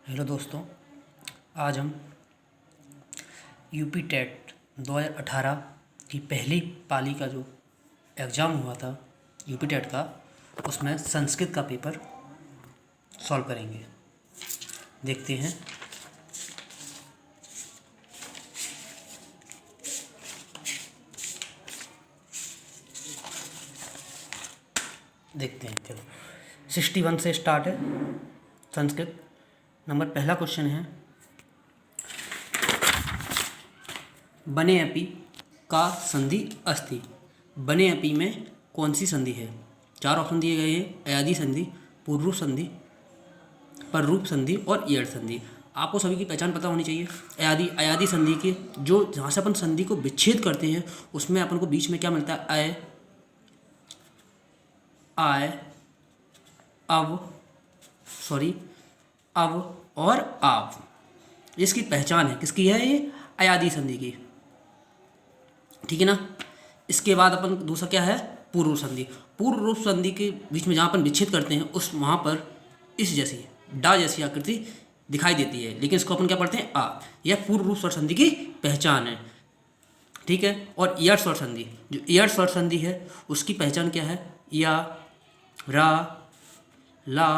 Hello दोस्तों, आज हम यूपी टेट 2018 की पहली पाली का जो एग्ज़ाम हुआ था यूपी टेट का, उसमें संस्कृत का पेपर सॉल्व करेंगे। देखते हैं। चलो 61 से स्टार्ट है संस्कृत। पहला क्वेश्चन है, बने अपि का संधि अस्ति। बने अपि में कौन सी संधि है? 4 ऑप्शन दिए गए हैं: अयादि संधि, पूर्वरूप संधि, पररूप संधि और ईयड़ संधि। आपको सभी की पहचान पता होनी चाहिए। अयादि संधि की जो जहाँ से अपन संधि को विच्छेद करते हैं उसमें अपन को बीच में क्या मिलता है? अय, आय, अव और आव। इसकी पहचान है, किसकी है? ये अयादि संधि की, ठीक है ना। इसके बाद अपन दूसरा क्या है? पूर्व संधि। पूर्व रूप संधि के बीच में जहाँ अपन विच्छेद करते हैं उस वहाँ पर इस जैसी डा जैसी आकृति दिखाई देती है, लेकिन इसको अपन क्या पढ़ते हैं? आ। यह पूर्व रूप स्वर संधि की पहचान है, ठीक है। और ईयड़ स्वर संधि, जो ईयड़ स्वर संधि है उसकी पहचान क्या है? या, रा, ला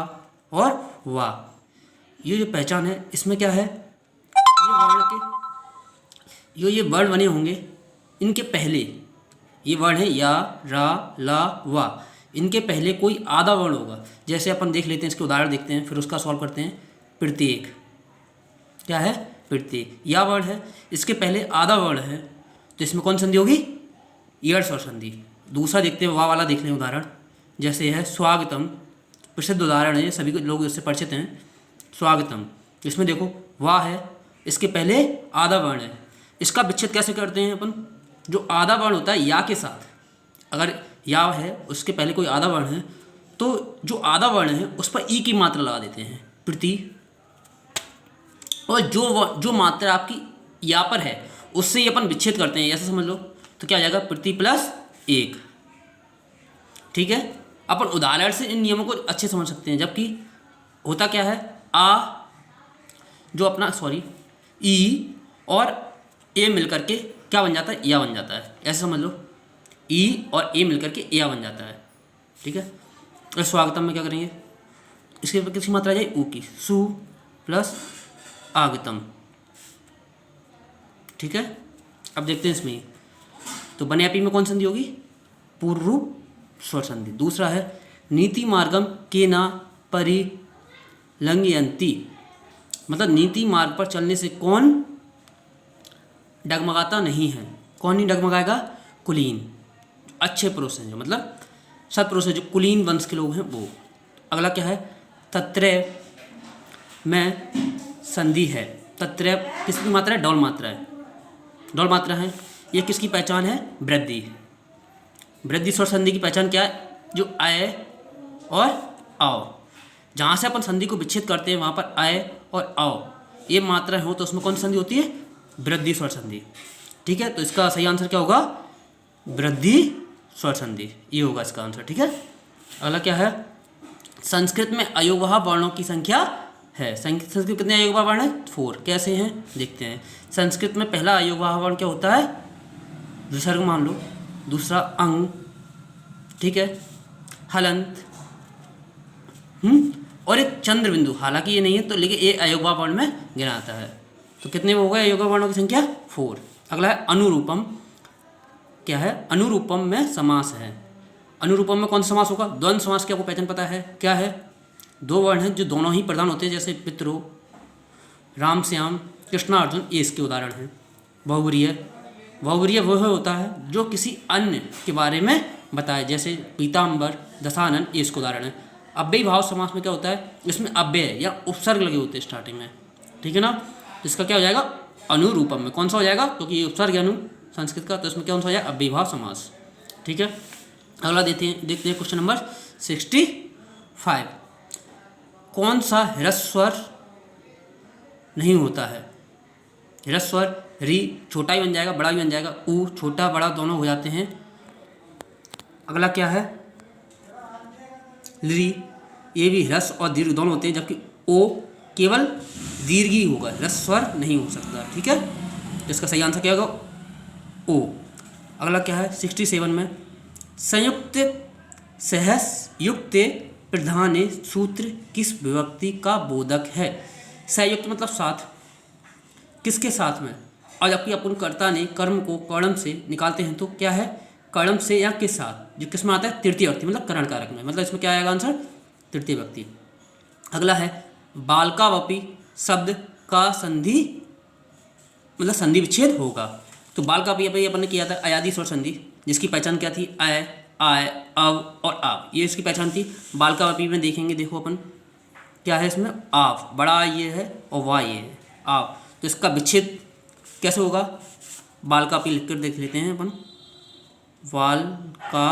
और वा। ये जो पहचान है इसमें क्या है? ये वर्ण बने होंगे, इनके पहले ये वर्ण है या, रा, ला, वा। इनके पहले कोई आधा वर्ण होगा। जैसे अपन देख लेते हैं, इसके उदाहरण देखते हैं, फिर उसका सॉल्व करते हैं। प्रत्येक क्या है? प्रत्येक। या वर्ण है, इसके पहले आधा वर्ण है, तो इसमें कौन संधि होगी? ईयड़ स्वर संधि। दूसरा देखते हैं, वा वाला देख लें उदाहरण। जैसे है स्वागतम, प्रसिद्ध उदाहरण है, सभी लोग इससे परिचित हैं। स्वागतम, इसमें देखो वाह है, इसके पहले आधा वर्ण है। इसका विच्छेद कैसे करते हैं अपन? जो आधा वर्ण होता है या के साथ, अगर या है उसके पहले कोई आधा वर्ण है तो जो आधा वर्ण है उस पर ई की मात्रा लगा देते हैं, प्रति। और जो मात्रा आपकी या पर है उससे ही अपन विच्छेद करते हैं, ऐसा समझ लो। तो क्या हो जाएगा? प्रति प्लस 1, ठीक है। अपन उदाहरण से इन नियमों को अच्छे समझ सकते हैं। जबकि होता क्या है? आ जो अपना ई और ए मिलकर के क्या बन जाता है? या बन जाता है, ऐसे समझ लो। ई और ए मिलकर के या बन जाता है, ठीक है। और स्वागतम में क्या करेंगे? इसके ऊपर किसकी मात्रा आ जाए? ऊ की। सु प्लस आगतम, ठीक है। अब देखते हैं इसमें, तो बने अपी में कौन संधि होगी? पूर्व रूप स्वर संधि। दूसरा है नीति मार्गम के ना परिलंघयन्ति, मतलब नीति मार्ग पर चलने से कौन डगमगाता नहीं है? कौन नहीं डगमगाएगा? कुलीन, अच्छे पुरुष हैं, जो मतलब सत्पुरुष है, जो कुलीन वंश के लोग हैं वो। अगला क्या है? तत्रैव में संधि है। तत्रैव किसकी मात्रा है? डौल मात्रा है, डौल मात्रा है। ये किसकी पहचान है? वृद्धि। वृद्धि स्वर संधि की पहचान क्या है? जो अय और आओ, जहाँ से अपन संधि को विच्छेद करते हैं वहाँ पर अय और आओ ये मात्रा हो तो उसमें कौन संधि होती है? वृद्धि स्वर संधि, ठीक है। तो इसका सही आंसर क्या होगा? वृद्धि स्वर संधि, ये होगा इसका आंसर, ठीक है। अगला क्या है? संस्कृत में अयोगवाह वर्णों की संख्या है। संस्कृत कितने अयोगवाह वर्ण है? 4। कैसे हैं देखते हैं। संस्कृत में पहला अयोगवाह वर्ण क्या होता है? विसर्ग मान लो। दूसरा अंग, ठीक है, हलंत, और एक चंद्र बिंदु। हालांकि ये नहीं है तो, लेकिन ये अयोगवाह वर्ण में गिना आता है। तो कितने में होगा अयोगवाह वर्णों की संख्या? 4। अगला है अनुरूपम। क्या है? अनुरूपम में समास है। अनुरूपम में कौन सा समास होगा? द्वंद्व समास की आपको पहचान पता है? क्या है? 2 वर्ण हैं जो दोनों ही प्रधान होते हैं, जैसे पितरो, राम श्याम, कृष्णा अर्जुन, ये इसके उदाहरण हैं। बहुव्रीहि, बहुव्रीहि वह होता है जो किसी अन्य के बारे में बताए, जैसे पीताम्बर, दशानन, ये इसके उदाहरण है। अव्ययी भाव समास में क्या होता है? इसमें अव्यय या उपसर्ग लगे होते हैं स्टार्टिंग में, ठीक है ना। इसका क्या हो जाएगा? अनुरूपम में कौन सा हो जाएगा? क्योंकि ये उपसर्ग है संस्कृत का, तो इसमें कौन सा हो जाएगा? अव्ययी भाव समास, ठीक है। अगला देखते हैं क्वेश्चन नंबर 65। कौन सा ह्रस्व स्वर नहीं होता है? ह्रस्व स्वर री छोटा ही बन जाएगा, बड़ा भी बन जाएगा। ऊ छोटा बड़ा दोनों हो जाते हैं। अगला क्या है? ली, ये भी ह्रस्व और दीर्घ दोनों होते हैं, जबकि ओ केवल दीर्घ ही होगा, ह्रस्व स्वर नहीं हो सकता। ठीक है, इसका सही आंसर क्या होगा? ओ। अगला क्या है 67 में, संयुक्त सहसयुक्त प्रधान सूत्र किस विभक्ति का बोधक है? सहयुक्त मतलब साथ, किसके साथ में? और जबकि अपन कर्ता ने कर्म को कर्म से निकालते हैं तो क्या है? कर्म से या किस साथ, जो किस में आता है? तृतीय व्यक्ति मतलब करण कारक में, मतलब इसमें क्या आएगा आंसर? तृतीय व्यक्ति। अगला है बालकावपि शब्द का संधि मतलब संधि विच्छेद होगा। तो बालकावपि अपन ने किया था अयादि स्वर संधि, जिसकी पहचान क्या थी? आय, आय, अव और आव, ये इसकी पहचान थी। बालकावपि में देखेंगे, देखो अपन क्या है इसमें? आव, बड़ा ये है और वाह ये है, आव। तो इसका विच्छेद कैसे होगा? बालकावपि लिख कर देख लेते हैं अपन, वाल का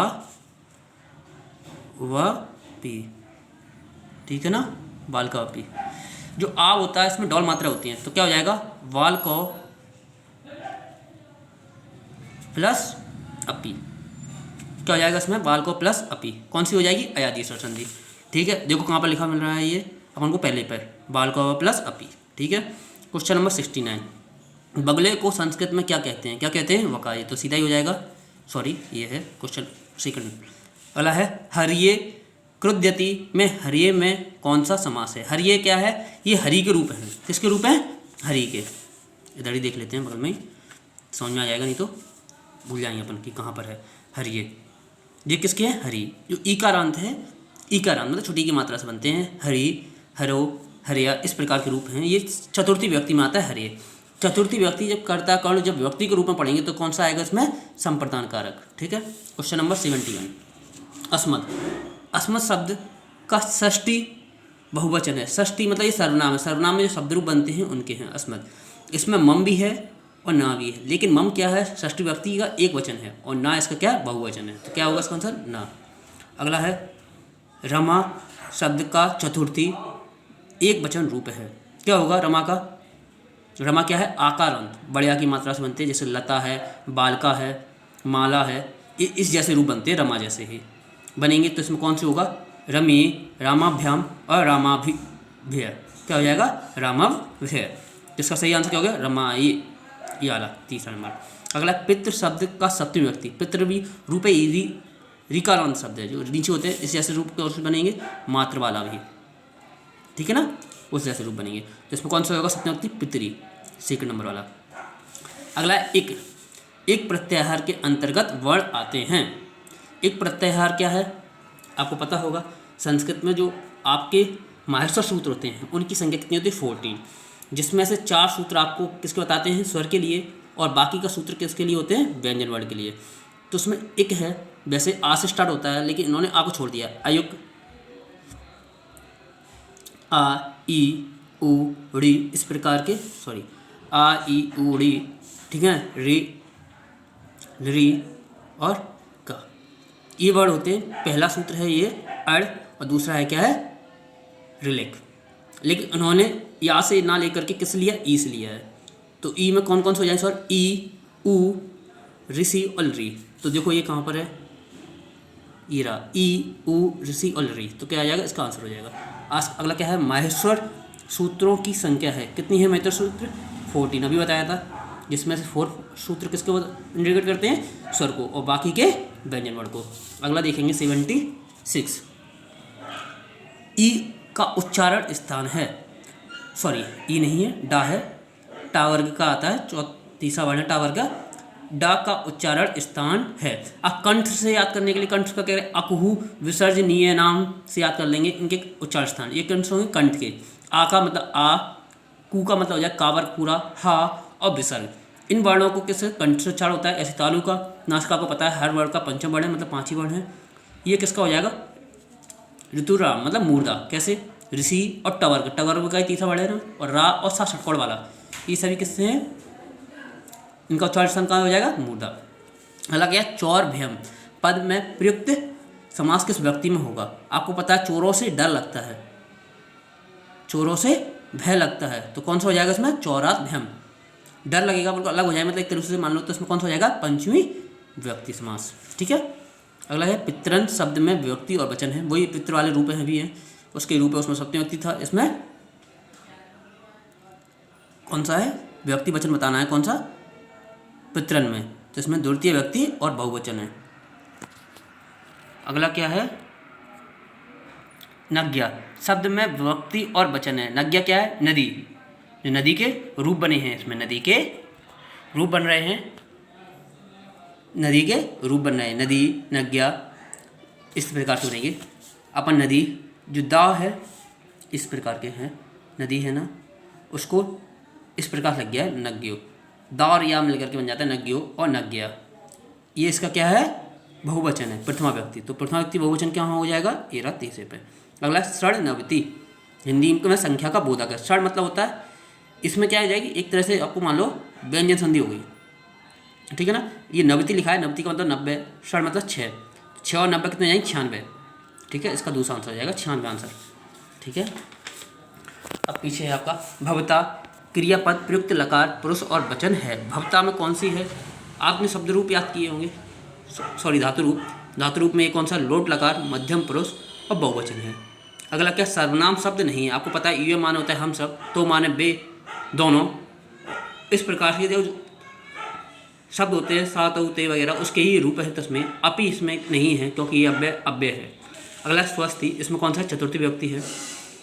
व पी, ठीक है ना, बालकावपि। जो आव होता है इसमें डॉल मात्रा होती है, तो क्या हो जाएगा? वाल को प्लस अपी, क्या हो जाएगा इसमें? वाल को प्लस अपी, कौन सी हो जाएगी? अयादि स्वर संधि। ठीक है, देखो कहाँ पर लिखा मिल रहा है ये अपन को, पहले पर बाल को प्लस अपी। ठीक है, क्वेश्चन नंबर 69, बगले को संस्कृत में क्या कहते हैं? क्या कहते हैं? वकाये। तो सीधा ही हो जाएगा, सॉरी ये है क्वेश्चन सेकंड। अगला है हरिये क्रुद्यति में हरिये में कौन सा समास है? हरिये क्या है? ये हरि के रूप है। किसके रूप है? हरि के। इधर ही देख लेते हैं, बगल में ही समझ में आ जाएगा, नहीं तो भूल जाएंगे अपन कि कहाँ पर है हरिये। ये किसके हैं? हरि। जो ईकारांत है, ईकारांत मतलब छोटी की मात्रा से बनते हैं, हरि, हरो, हरिया, इस प्रकार के रूप हैं। ये चतुर्थी व्यक्ति में आता है हरिये। चतुर्थी व्यक्ति जब कर्ता कर्ण जब व्यक्ति के रूप में पढ़ेंगे तो कौन सा आएगा इसमें? संप्रदान कारक। ठीक है, क्वेश्चन नंबर 71, अस्मद। अस्मद शब्द का षष्ठी बहुवचन है। षष्ठी मतलब ये सर्वनाम है, सर्वनाम में जो शब्द रूप बनते हैं उनके हैं अस्मद। इसमें मम भी है और ना भी है, लेकिन मम क्या है? षष्ठी व्यक्ति का एक वचन है और ना इसका क्या? बहुवचन है। तो क्या होगा इसका आंसर? ना। अगला है रमा शब्द का चतुर्थी एक वचन रूप है। क्या होगा रमा का? रमा क्या है? आकारांत, बड़े आ की मात्रा से बनते हैं, जैसे लता है, बालका है, माला है, ये इस जैसे रूप बनते हैं, रमा जैसे ही बनेंगे। तो इसमें कौन सी होगा? रमे, रामाभ्याम और रामाभिभ्य। क्या हो जाएगा? रामाभ्य। इसका सही आंसर क्या हो गया? रमाई, ये वाला तीसरा नंबर। अगला पितृ शब्द का सप्तमी व्यक्ति। पितृ भी रूप ऋकारांत शब्द है, जो नीचे होते हैं इस जैसे रूप के और बनेंगे, मात्र वाला भी, ठीक है ना, उस जैसे रूप बनेंगे। तो इसमें कौन सा होगा? सप्तमी व्यक्ति पितरी, सेकंड नंबर वाला। अगला एक प्रत्याहार के अंतर्गत वर्ण आते हैं। एक प्रत्याहार क्या है? आपको पता होगा संस्कृत में जो आपके माहेश्वर सूत्र होते हैं उनकी संख्या कितनी होती है? 14, जिसमें से 4 सूत्र आपको किसके बताते हैं? स्वर के लिए, और बाकी का सूत्र किसके लिए होते हैं? व्यंजन वर्ण के लिए। तो उसमें एक है, वैसे आ से स्टार्ट होता है लेकिन इन्होंने आ को छोड़ दिया, अयुक, आ, ई, उ, ड़ी, इस प्रकार के, सॉरी आ, ई, उ, ड़ी, ठीक है, री, री और का, ये वर्ड होते हैं। पहला सूत्र है ये अड़ और दूसरा है क्या है? रिलेक। लेकिन उन्होंने या से ना लेकर के किस लिया? ई से लिया है। तो ई में कौन कौन से हो जाए सर? ई, उ, ऋषि और री। तो देखो ये कहाँ पर है? ईरा, ई, उ, ऋषि और री। तो क्या आ जाएगा? इसका आंसर हो जाएगा। आज अगला क्या है? माहेश्वर सूत्रों की संख्या है। कितनी है माहेश्वर सूत्र? 14, अभी बताया था, जिसमें से 4 सूत्र किसको इंडिकेट करते हैं? स्वर को, और बाकी के व्यंजन वर्ण को। अगला देखेंगे 76, ई का उच्चारण स्थान है, सॉरी ई नहीं है, डा है, टा वर्ग का आता है, तीसरा वर्ण है टा वर्ग का, डा का उच्चारण स्थान है। अब कंठ से याद करने के लिए कंठ का कह रहे हैं अकुहु विसर्जनीय नाम से याद कर लेंगे इनके उच्चारण स्थान। ये कंठ होंगे कंठ के। आ का मतलब आ, कु का मतलब हो जाए का वर्ग पूरा, हा और विसर्ग। इन वर्णों को किस कंठ से उच्चारण होता है? ऐसे तालु का, नासिका को पता है हर वर्ण का पंचम वर्ण है, मतलब 5 ही वर्ण है। ये किसका हो जाएगा? ऋतुराम मतलब मूर्धा। कैसे? ऋषि और टवर्ग, टवर्ग का ही तीसरा वर्ण है ना, और रा और सा षटकोण वाला, ये सभी किससे हैं? इनका उच्चारण स्थान कहाँ हो जाएगा? मूर्धा। अगला क्या? चौर भयम पद में प्रयुक्त समास किस व्यक्ति में होगा? आपको पता है चोरों से डर लगता है, चोरों से भय लगता है, तो कौन सा हो जाएगा इसमें? चौरात भयम। डर लगेगा बिल्कुल अलग हो जाएगा, मतलब एक तरीके से मान लो तो इसमें कौन सा हो जाएगा? पंचमी विभक्ति समास, ठीक है। अगला है पितरन शब्द में विभक्ति और वचन है, वही पितृ वाले रूप हैं भी हैं, उसके रूप है, उसमें सप्तमी विभक्ति था, इसमें कौन सा है, व्यक्ति वचन बताना है, कौन सा, पितरन में, तो इसमें द्वितीय व्यक्ति और बहुवचन है। अगला क्या है, नग्या, शब्द में व्यक्ति और वचन है। नग्या क्या है, नदी, जो नदी के रूप बने हैं, इसमें नदी के रूप बन रहे हैं, नदी के रूप बन रहे हैं, नदी, नग्या, इस प्रकार से बनेंगे। अपन नदी, जो दाव है इस प्रकार के हैं, नदी है ना, उसको इस प्रकार से लग गया है नग्यो, दा और या मिलकर के बन जाता है नग्यो और नग्या। ये इसका क्या है, बहुवचन है, प्रथमा व्यक्ति, तो प्रथमा व्यक्ति बहुवचन क्या हो जाएगा, एरा तीसरे पे। अगला षड्नवति, हिंदी में संख्या का बोधक है। षड मतलब होता है, इसमें क्या आ जाएगी, एक तरह से आपको मान लो व्यंजन संधि हो गई, ठीक है ना। ये नवति लिखा है, नवति का मतलब 90, षड मतलब 6, 6 और 90 कितने जाएंगे, 96, ठीक है। इसका दूसरा आंसर हो जाएगा 96 आंसर, ठीक है। अब पीछे है आपका भवता, क्रियापद प्रयुक्त लकार पुरुष और वचन है। भवता में कौन सी है, आपने शब्द रूप याद किए होंगे, सॉरी धातु रूप, धातु रूप में ये कौन सा, लोट लकार, मध्यम पुरुष और बहुवचन है। अगला क्या, सर्वनाम शब्द नहीं है, आपको पता है ये माने होता है हम सब, तो माने बे, दोनों, इस प्रकार से जो शब्द होते हैं सात उते वगैरह, उसके ही रूप है, तस्में अपि इसमें नहीं है क्योंकि ये अव्यय है। अगला स्वस्ति, इसमें कौन सा, चतुर्थी व्यक्ति है।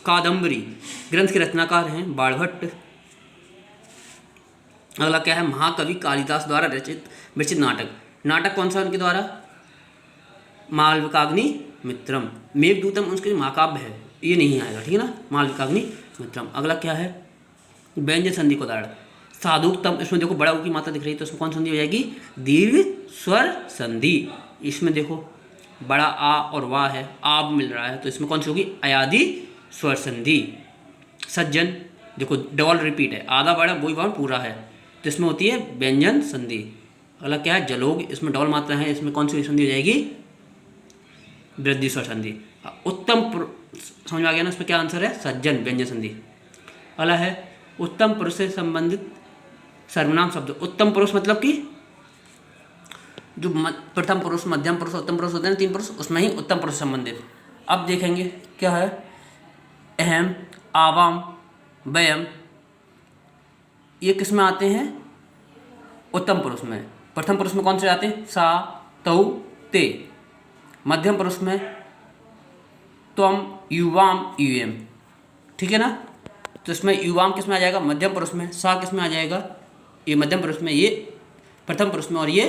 कादम्बरी, ग्रंथ के रचनाकार हैं बाणभट्ट। अगला क्या है, महाकवि कालिदास द्वारा रचित विरचित नाटक, नाटक कौन सा उनके द्वारा, मालविकाग्नि मित्रम। मेघदूतम उनके महाकाव्य है, ये नहीं आएगा, ठीक है ना, मालविकाग्नि मित्रम। अगला क्या है, व्यंजन संधि को उदाहरण, साधुकतम, इसमें देखो बड़ा ऊ की मात्रा दिख रही है, तो इसमें कौन संधि हो जाएगी, दीर्घ स्वर संधि। इसमें देखो बड़ा आ और वाह है, आब मिल रहा है, तो इसमें कौन सी होगी, अयादि स्वर संधि। सज्जन, देखो डबल रिपीट है, आधा बड़ा वही बार पूरा है, तो इसमें होती है व्यंजन संधि। अगला क्या है, जलोग, इसमें डबल मात्रा है, इसमें कौन सी संधि हो जाएगी, वृद्धि स्वर संधि। उत्तम, समझ में आ गया ना, इसमें क्या आंसर है, सज्जन, व्यंजन संधि। अगला है उत्तम पुरुष से संबंधित सर्वनाम शब्द। उत्तम पुरुष मतलब कि जो प्रथम पुरुष, मध्यम पुरुष, उत्तम पुरुष होते हैं 3 पुरुष, उसमें ही उत्तम पुरुष संबंधित। अब देखेंगे क्या है, अहम, आवाम, वयम, ये किस में आते हैं, उत्तम पुरुष में। प्रथम पुरुष में कौन से आते हैं, सा, तौ, ते। मध्यम पुरुष में त्वम, युवाम, यूएम, ठीक है ना। तो इसमें युवाम किस में आ जाएगा, मध्यम पुरुष में। सा किस में आ जाएगा, ये मध्यम पुरुष में, ये प्रथम पुरुष में, और ये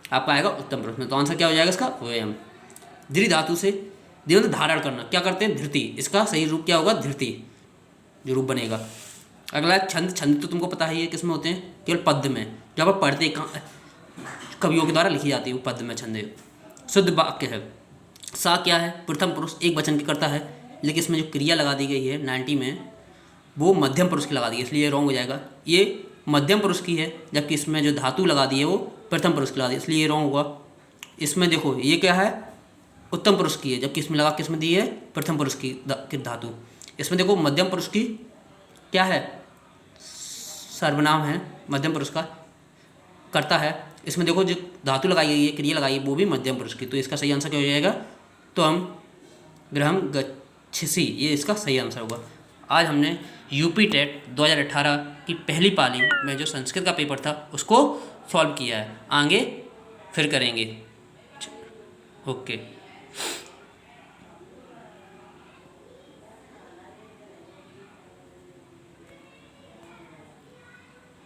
आपका आएगा उत्तम पुरुष में। तो आंसर क्या हो जाएगा इसका, वयम। धृ धातु से देवंत धारण करना, क्या करते हैं, धृति, इसका सही रूप क्या होगा, धृति, जो रूप बनेगा। अगला छंद, छंद तो तुमको पता ही है किस में होते हैं, केवल पद्य में, जब आप पढ़ते कवियों के द्वारा लिखी जाती है वो पद्य में छंद है। शुद्ध वाक्य है, सा क्या है, प्रथम पुरुष एक वचन की करता है, लेकिन इसमें जो क्रिया लगा दी गई है 90 में, वो मध्यम पुरुष की लगा दी है, इसलिए ये रॉन्ग हो जाएगा। ये मध्यम पुरुष की है, जबकि इसमें जो धातु लगा दी है वो प्रथम पुरुष की लगा दी, इसलिए ये रॉन्ग हुआ। इसमें देखो ये क्या है, उत्तम पुरुष की है, जबकि इसमें लगा किसमें दी है, प्रथम पुरुष की धातु। इसमें देखो मध्यम पुरुष की क्या है, सर्वनाम है, मध्यम पुरुष का करता है। इसमें देखो जो धातु लगाई गई है, क्रिया लगाई है, वो भी मध्यम पुरुष की, तो इसका सही आंसर क्या हो जाएगा, तो हम गृहम गच्छसि, ये इसका सही आंसर होगा। आज हमने यूपी टेट 2018 की पहली पाली में जो संस्कृत का पेपर था उसको सॉल्व किया है, आगे फिर करेंगे। ओके।